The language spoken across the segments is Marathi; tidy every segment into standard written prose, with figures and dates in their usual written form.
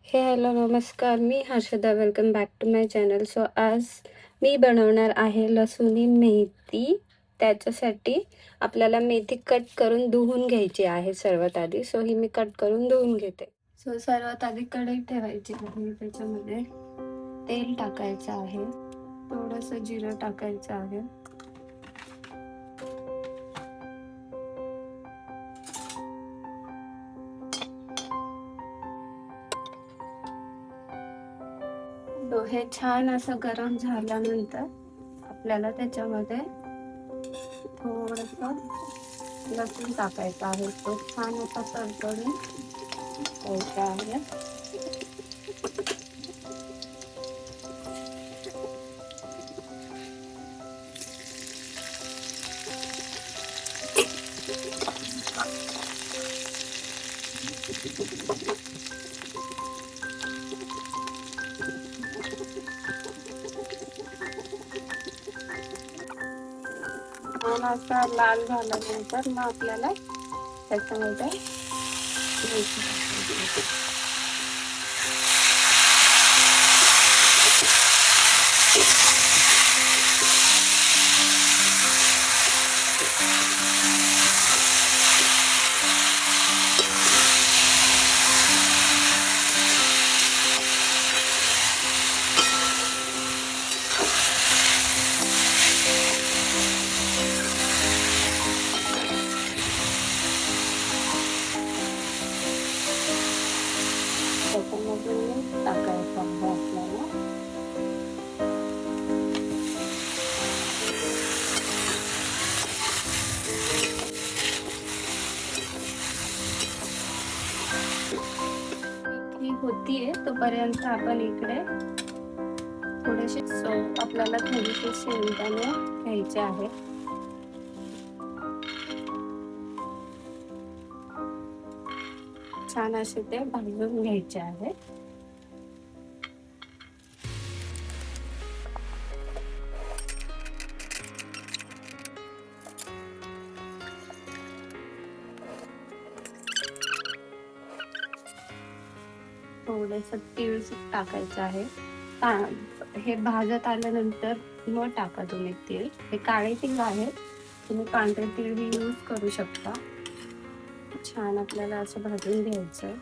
हे हॅलो नमस्कार, मी Harshada. Welcome back to my channel. So आज मी बनवणार आहे लसुणी मेथी. त्याच्यासाठी आपल्याला मेथी कट करून धुवून घ्यायची आहे सर्वात आधी. सो ही मी कट करून धुवून घेते. सो सर्वात आधी कढई ठेवायची आहे. त्याच्यामध्ये तेल टाकायचं आहे, थोडंसं जिरं टाकायचं आहे, हे छान असं गरम झाल्यानंतर आपल्याला त्याच्यामध्ये थोडंसं लसूण टाकायचं आहे. तो छान असा तडतडून घ्यायचा आहे. छान असा लाल झाल्यानंतर मग आपल्याला त्याच्यामध्ये टाकायचं आहे आपल्याला. ही होतीये तोपर्यंत आपण इकडे थोडेसे आपल्याला थोडेसे शेंगदाणे घ्यायचे आहे. छान असे ते भाजून घ्यायचे आहे. थोडंसं तीळ टाकायचं आहे. हे भाजत आल्यानंतर मग टाका तुम्ही तीळ. हे काळे तीळ आहे, तुम्ही पांढरे तीळ ही यूज करू शकता. छान आपल्याला असं भाजून घ्यायचं.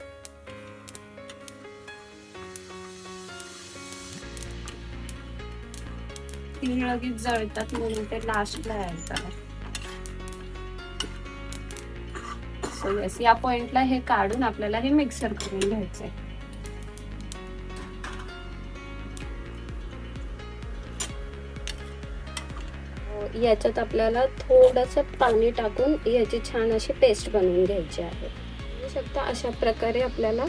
तीळ लगेच जळतात म्हणून ते लास्टला यायचं. सो यस, या पॉइंटला हे काढून आपल्याला हे मिक्सर करून घ्यायचंय. याच्यात आपल्याला थोडंसं पाणी टाकून याची छान अशी पेस्ट बनवून घ्यायची आहे. बघू शकता अशा प्रकारे आपल्याला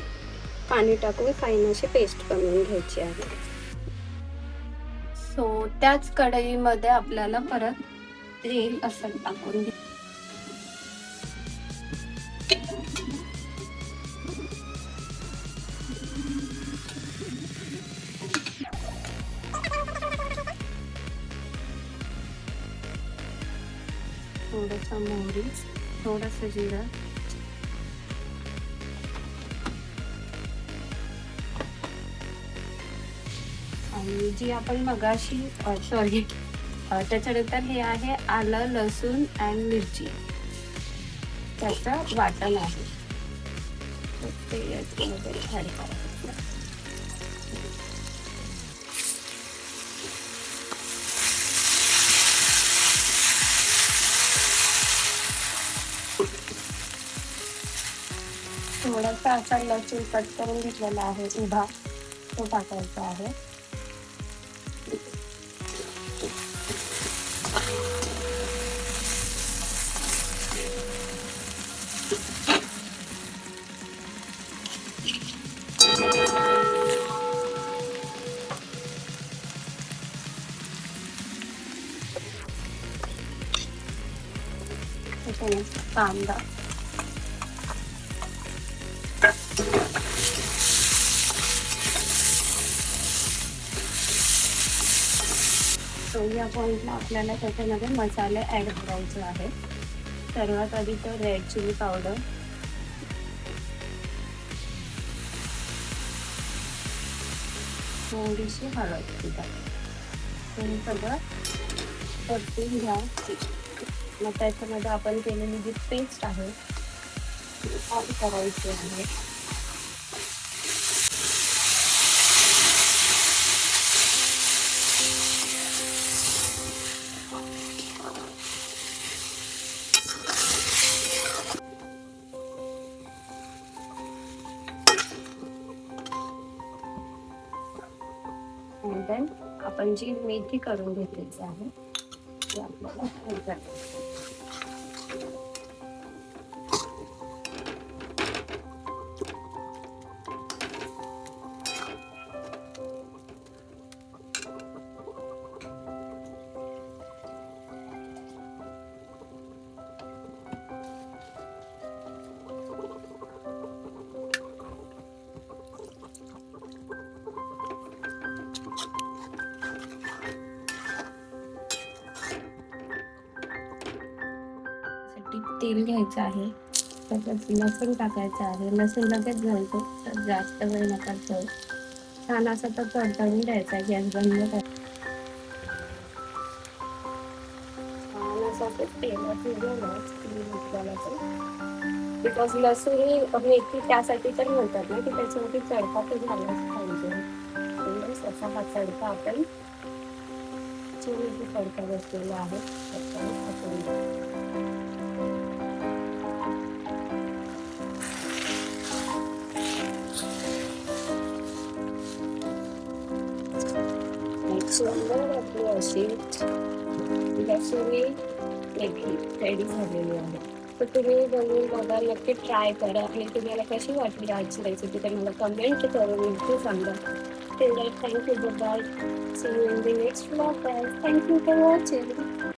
पाणी टाकून फाईन अशी पेस्ट बनवून घ्यायची आहे. सो त्याच कढईमध्ये आपल्याला परत तेल असं टाकून थोडंसं मोहरी, थोडंसं जिरं, आणि जी आपण मगाशी त्याच्यानंतर हे आहे आलं, लसूण आणि मिरची, त्याचं वाटण आहे. ते याच्यामध्ये ॲड करायचं. थोडासा असा लसूण कट करून घेतलेला आहे उभा, तो टाकायचा आहे. कांदा, तो या पॉइंटला आपल्याला त्याच्यामध्ये मसाले ॲड करायचे आहे. सर्वात आधी तर रेड चिली पावडर, थोडीशी हळद तिथं हे सगळं परतून घ्या. मग त्याच्यामध्ये आपण केलेली जी पेस्ट आहे ती ॲड करायची आहे. आणि देन आपण जी मेथी करून घेतलेली आहे ती आपल्याला ॲड करायची. तेल घ्यायचं आहे, त्याच्यात लसूण टाकायचं आहे. लसूण लगेच घालतो तर जास्त वेळ नका ठेवू. छान असा तो तडतडून द्यायचा. गॅस बंद करायचा. छान असं ते तेलात गेलंच की आपल्याला ते बिकॉज लसूण ही मेथी त्यासाठी तर म्हणतात ना की त्याच्यावरती तडका तर झालाच पाहिजे. म्हणजे असा हा तडका आपण जो मेथी तडका बसलेला आहे त्याच्यावर टाकून द्यायचा. एक सुंदर आपली अशी लसूणी मेथी रेडी झालेली आहे. तर तुम्ही बनवून बघा, नक्की ट्राय करा आणि तुम्हाला कशी वाटली आजची रेसिपी तर मला कमेंट करून नक्की सांगा. Till then thank you. Bye. See you in the next vlog. Thank you for watching.